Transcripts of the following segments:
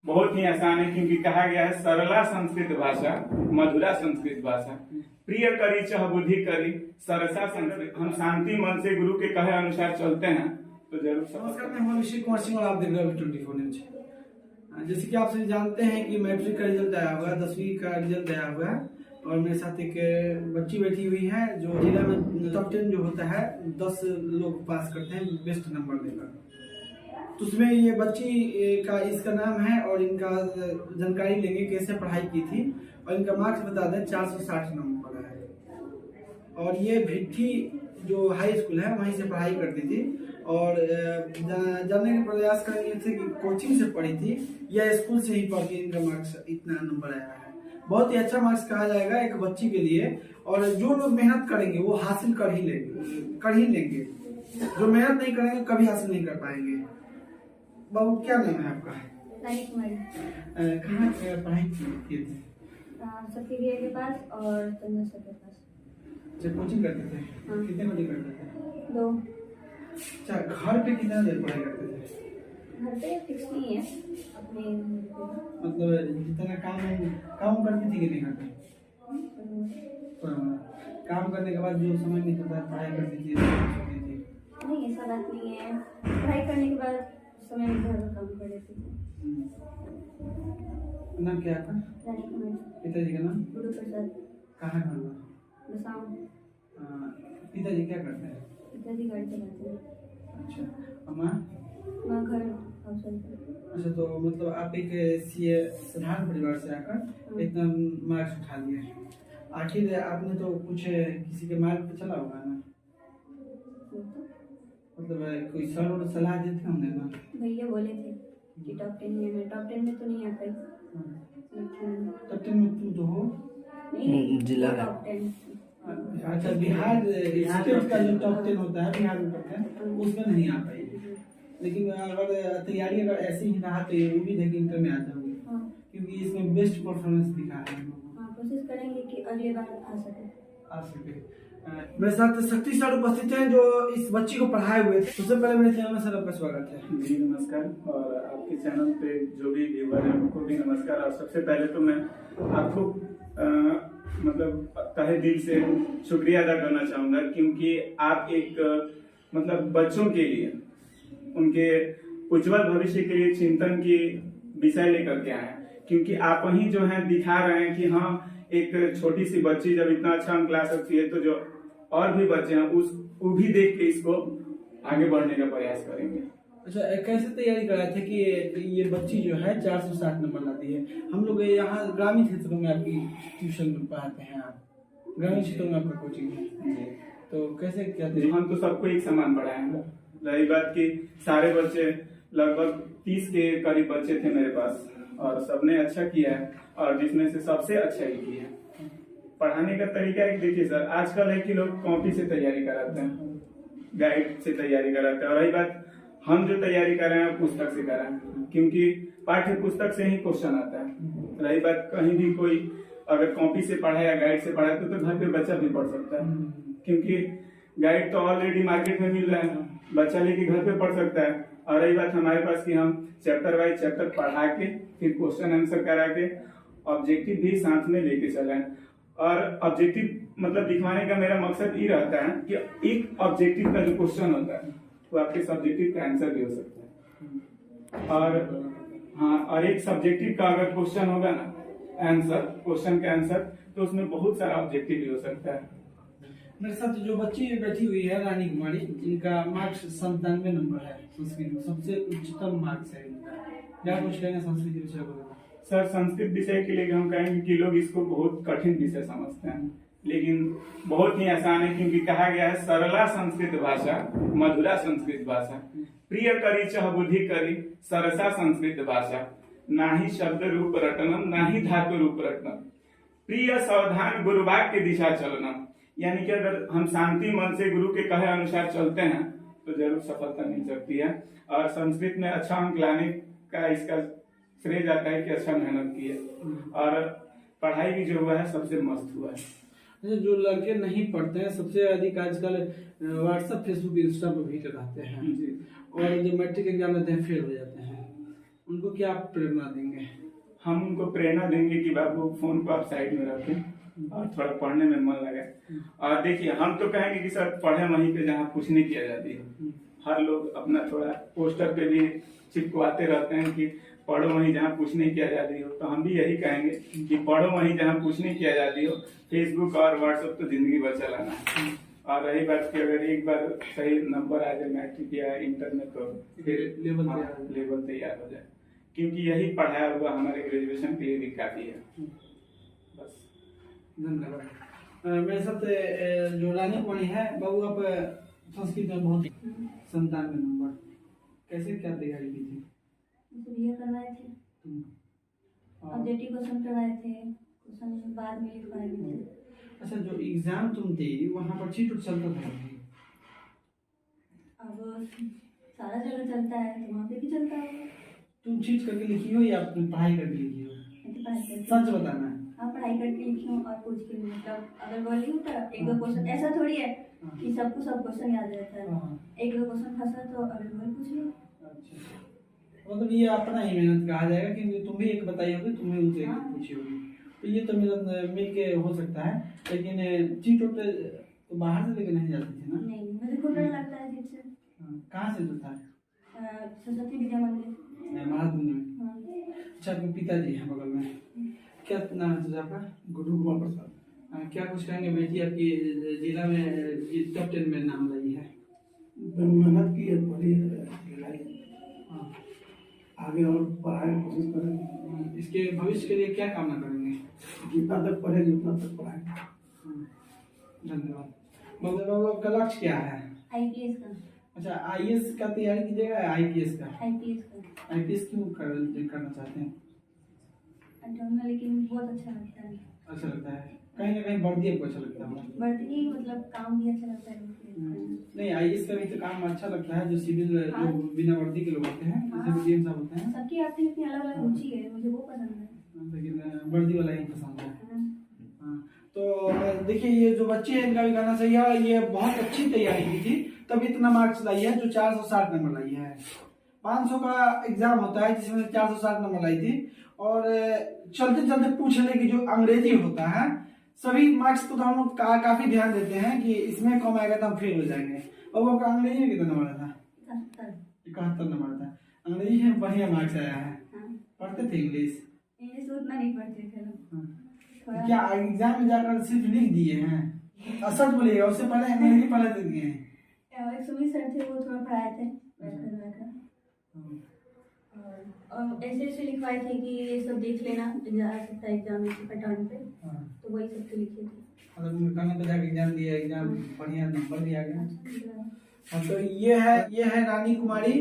बहुत ही आसान है, क्योंकि कहा गया है सरला संस्कृत भाषा मधुरा संस्कृत भाषा, प्रिय करी चह बुद्धि करी सरसा संस्कृत। हम शांति मन से गुरु के कहे अनुसार चलते हैं तो जरूर। नमस्कार, मैं हूं अभिषेक कुमार सिंह और आप देख रहे हैं 24 न्यूज। जैसे कि आप सभी जानते हैं कि मैट्रिक का रिजल्ट आया हुआ है, 10वीं का रिजल्ट आया हुआ है और मेरे साथ एक बच्ची बैठी हुई है जो जिला में टॉप 10 जो होता है 10 लोग पास करते हैं बेस्ट नंबर देकर। तो उसमें ये बच्ची का इसका नाम है और इनका जानकारी लेंगे कैसे पढ़ाई की थी और इनका मार्क्स बता दें 460 नंबर है। और ये भिट्ठी जो हाई स्कूल है वहीं से पढ़ाई करती थी और जानने का प्रयास करेंगे थे कि कोचिंग से पढ़ी थी या स्कूल से ही पढ़ के इनका मार्क्स इतना नंबर आया है। बहुत ही अच्छा मार्क्स कहा जाएगा एक बच्ची के लिए और जो लोग मेहनत करेंगे वो हासिल कर ही लेंगे। जो मेहनत नहीं करेंगे कभी हासिल नहीं कर पाएंगे। बाबू क्या नाम है आपका? कहाँ पढ़ाई किए थे? सफीरिया के पास और चंद्रशेखर के पास। अच्छा, कोचिंग करते थे? हाँ। कितने बजे करते थे? 2। अच्छा, घर पे कितना देर पढ़ाई करते थे? घर पे फिक्स नहीं है अपने। मतलब जितना काम करती थी कि नहीं करती? काम करने के बाद जो समय नहीं होता पढ़ाई करती थी नहीं, ऐसा बात नहीं है। पढ़ाई करने के बाद समय में घर का काम कर लेती थी। नाम क्या आपका? पिताजी का नाम? गुरु प्रसाद। कहाँ घर हुआ? बसाऊं। पिताजी क्या करते हैं? पिताजी गाड़ी चलाते हैं। अच्छा, माँ? माँ घर हाउसवाइफ। अच्छा, तो मतलब आप एक साधारण परिवार से आकर इतना मार्क्स उठा लिए। आखिर आपने तो कुछ किसी के मार्ग पे चला होगा ना? मतलब कोई सर और सलाह देते होंगे ना? भैया बोले थे कि टॉप 10 में है। टॉप 10 में तो नहीं आ पाई। टॉप 10 में तुम तो हो नहीं, जिला टॉप 10। अच्छा, बिहार स्टेट का जो टॉप 10 होता है बिहार में टॉप 10 उसमें नहीं आ पाई। लेकिन अगर तैयारी अगर ऐसी ही रहा तो ये उम्मीद है कि इंटर में आ जाओगे। हाँ। क्योंकि इसमें बेस्ट परफॉर्मेंस दिखा है। हाँ, कोशिश करेंगे कि अगली बार आ सके। मेरे साथ शक्ति सर उपस्थित हैं जो इस बच्ची को पढ़ाए हुए थे। सबसे पहले मेरे चैनल में सर आपका स्वागत है। जी नमस्कार, और आपके चैनल पे जो भी व्यूअर हैं उनको भी नमस्कार। और सबसे पहले तो मैं आपको मतलब तहे दिल से शुक्रिया अदा करना चाहूँगा, क्योंकि आप एक मतलब बच्चों के लिए उनके उज्जवल भविष्य के लिए चिंतन की विषय लेकर के आए हैं। क्योंकि आप वही जो है दिखा रहे हैं कि हाँ, एक छोटी सी बच्ची जब इतना अच्छा अंक ला सकती है तो जो और भी बच्चे हैं वो भी देख के इसको आगे बढ़ने का प्रयास करेंगे। अच्छा, कैसे तैयारी कराए थे कि ये बच्ची जो है 460 नंबर लाती है? हम लोग यहाँ ग्रामीण क्षेत्रों में आपकी ट्यूशन में पढ़ाते हैं, आप ग्रामीण क्षेत्रों में आपका कोचिंग है, तो कैसे क्या थे? हम तो सबको एक समान पढ़ाएंगे। रही बात की सारे बच्चे लगभग 30 के करीब बच्चे थे मेरे पास और सबने अच्छा किया है और जिसमें से सबसे अच्छा ही किया है। पढ़ाने का तरीका एक देखिए सर, आजकल है कि लोग कॉपी से तैयारी कराते हैं, गाइड से तैयारी कराते हैं, और रही बात हम जो तैयारी कर रहे हैं पुस्तक से कर रहे हैं, क्योंकि पाठ्य पुस्तक से ही क्वेश्चन आता है। रही बात कहीं भी कोई अगर कॉपी से पढ़ा या गाइड से पढ़ा तो घर पे बच्चा भी पढ़ सकता है, क्योंकि गाइड तो ऑलरेडी मार्केट में मिल रहा है, बच्चा लेके घर पे पढ़ सकता है। और रही बात हमारे पास कि हम चैप्टर वाइज चैप्टर पढ़ा के फिर क्वेश्चन आंसर करा के ऑब्जेक्टिव भी साथ में लेके चले। और ऑब्जेक्टिव मतलब दिखवाने का मेरा मकसद ये रहता है कि एक ऑब्जेक्टिव का जो क्वेश्चन होता है वो आपके सब्जेक्टिव का आंसर भी हो सकता है। और हाँ, और एक सब्जेक्टिव का अगर क्वेश्चन होगा ना आंसर, क्वेश्चन का आंसर, तो उसमें बहुत सारा ऑब्जेक्टिव भी हो सकता है। मेरे साथ जो बच्ची बैठी हुई है रानी कुमारी, जिनका मार्क्स 97 नंबर है संस्कृत में, सबसे उच्चतम मार्क्स है इनका। क्या कुछ कहना संस्कृत विषय को? सर, संस्कृत विषय के लिए हम कहेंगे कि लोग इसको बहुत कठिन विषय समझते हैं, लेकिन बहुत ही आसान है, क्योंकि कहा गया है सरला संस्कृत भाषा मधुरा संस्कृत भाषा, प्रिय करी चह बुद्धि करी सरसा संस्कृत भाषा, ना ही शब्द रूप रटनम ना ही धातु रूप रटनम, प्रिय सावधान गुरुवाक्य दिशा चलनम। यानी कि अगर हम शांति मन से गुरु के कहे अनुसार चलते हैं तो जरूर सफलता मिल सकती है। और संस्कृत में अच्छा अंक लाने का इसका श्रेय जाता है कि अच्छा मेहनत की है और पढ़ाई भी जो हुआ है सबसे मस्त हुआ है। जो लड़के नहीं पढ़ते हैं सबसे अधिक आजकल व्हाट्सएप फेसबुक इंस्टा पर भी लगाते हैं और जो मैट्रिक एग्जाम देते हैं फेल हो जाते हैं। उनको क्या प्रेरणा देंगे? हम उनको प्रेरणा देंगे कि बाबू फोन को आप साइड में रखें और थोड़ा पढ़ने में मन लगे। और देखिए हम तो कहेंगे कि सर पढ़े वहीं पे जहाँ कुछ नहीं किया जाती है। हर लोग अपना थोड़ा पोस्टर पे भी चिपकवाते रहते हैं कि पढ़ो वहीं जहाँ कुछ नहीं किया जाती हो, तो हम भी यही कहेंगे कि पढ़ो वहीं जहाँ कुछ नहीं किया जाती हो। फेसबुक और व्हाट्सएप तो जिंदगी भर चलाना है। और रही बात की अगर एक बार सही नंबर आ जाए मैट्रिक या इंटर में तो फिर लेवल तैयार हो जाए, क्योंकि यही पढ़ाया हुआ हमारे ग्रेजुएशन के लिए भी काफी है। बस धन्यवाद। मेरे साथ जो रानी कुमारी है, बाबू आप संस्कृत में बहुत 97 नंबर, कैसे क्या तैयारी की थी? ये करवाए थे, ऑब्जेक्टिव क्वेश्चन करवाए थे, क्वेश्चन बाद में लिखवाए थे। अच्छा, जो एग्जाम तुम दी वहाँ पर चीट चलता था? अब सारा जगह चलता है तो वहाँ पे भी चलता होगा। तुम चीट करके लिखी हो या अपनी पढ़ाई करके लिखी हो? सच बताना। हाँ, पढ़ाई करके लिखी हूँ और पूछ के, मतलब अगर बोली हूँ तो एक दो क्वेश्चन, ऐसा थोड़ी है कि सबको सब क्वेश्चन याद रहता है। एक दो क्वेश्चन फंसा तो अगर बोल पूछ लो। अच्छा, मतलब ये अपना ही मेहनत कहा जाएगा कि तुम भी एक बताई होगी, तुम भी उनसे पूछी होगी, तो ये तो मेहनत मिल के हो सकता है। लेकिन चीट तो बाहर से लेके नहीं जाती थी ना? नहीं, मुझे खुद डर लगता है चीट से। कहाँ से जो था? सरस्वती विद्या मंदिर महाराज में। अच्छा, आपके पिताजी हैं बगल में, क्या नाम है तुझा आपका? गुरु कुमार प्रसाद। क्या कुछ कहेंगे? बेटी आपकी जिला में टॉप 10 में नाम लाई है। मेहनत की है, पढ़ी है, आगे और पढ़ाई की कोशिश करेंगे। इसके भविष्य के लिए क्या कामना करेंगे? जितना तक पढ़ेंगे उतना तक पढ़ाएंगे। धन्यवाद। मतलब बाबू आपका लक्ष्य क्या है? IPS का। अच्छा, IAS का तैयारी कीजिएगा या IPS का? IPS का। IPS क्यों करना चाहते हैं? लेकिन बहुत अच्छा लगता है। अच्छा लगता है, कहीं ना कहीं वर्दी आपको अच्छा लगता है? वर्दी मतलब काम भी अच्छा लगता है। नहीं, IAS का भी तो काम अच्छा लगता है, जो सिविल जो बिना वर्दी के लोग होते हैं, जैसे BDM साहब होते हैं। सबकी अपनी अपनी अलग अलग रुचि है, मुझे वो पसंद है, लेकिन वर्दी वाला ही पसंद है। तो देखिए, ये जो बच्चे हैं इनका भी कहना सही है, ये बहुत अच्छी तैयारी की थी तब इतना मार्क्स लाई है, जो 460 नंबर लाई है। 500 का एग्जाम होता है जिसमें 460 नंबर लाई थी। और चलते चलते पूछ ले कि जो अंग्रेजी होता है, सभी मार्क्स को तो हम लोग काफी ध्यान देते हैं कि इसमें कम आएगा तो हम फेल हो जाएंगे। और वो आपका अंग्रेजी में कितना नंबर था? 71 नंबर था। अंग्रेजी में बढ़िया मार्क्स आया है। पढ़ते थे इंग्लिश? इंग्लिश उतना नहीं पढ़ते थे। क्या एग्जाम में जाकर सिर्फ लिख दिए हैं? असर बोलिएगा, उससे पहले अंग्रेजी पढ़ा दिए हैं। एक सुमित सर थे, वो थोड़ा पढ़ाए थे और ऐसे लिखवाए थे कि ये सब देख लेना, जा सकता है एग्जाम पैटर्न पे, तो वही सब तो लिखे थे। मतलब उन्होंने कहना तो जाकर एग्जाम दिया, एग्जाम बढ़िया नंबर भी आ गया। तो ये है रानी कुमारी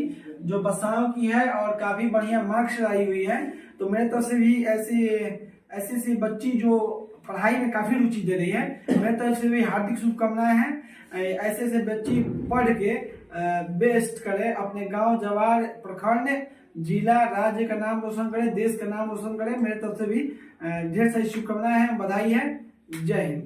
जो बसाव की है और काफी बढ़िया मार्क्स लाई हुई है। तो मेरे तरफ से भी ऐसी बच्ची जो पढ़ाई में काफी रुचि दे रही है, मेरे तरफ से भी हार्दिक शुभकामनाएं हैं। ऐसे बच्ची पढ़ के बेस्ट करे, अपने गांव, जवार, प्रखंड, जिला, राज्य का नाम रोशन करे, देश का नाम रोशन करे। मेरे तरफ से भी ढेर सारी शुभकामनाएं हैं, बधाई है। जय हिंद।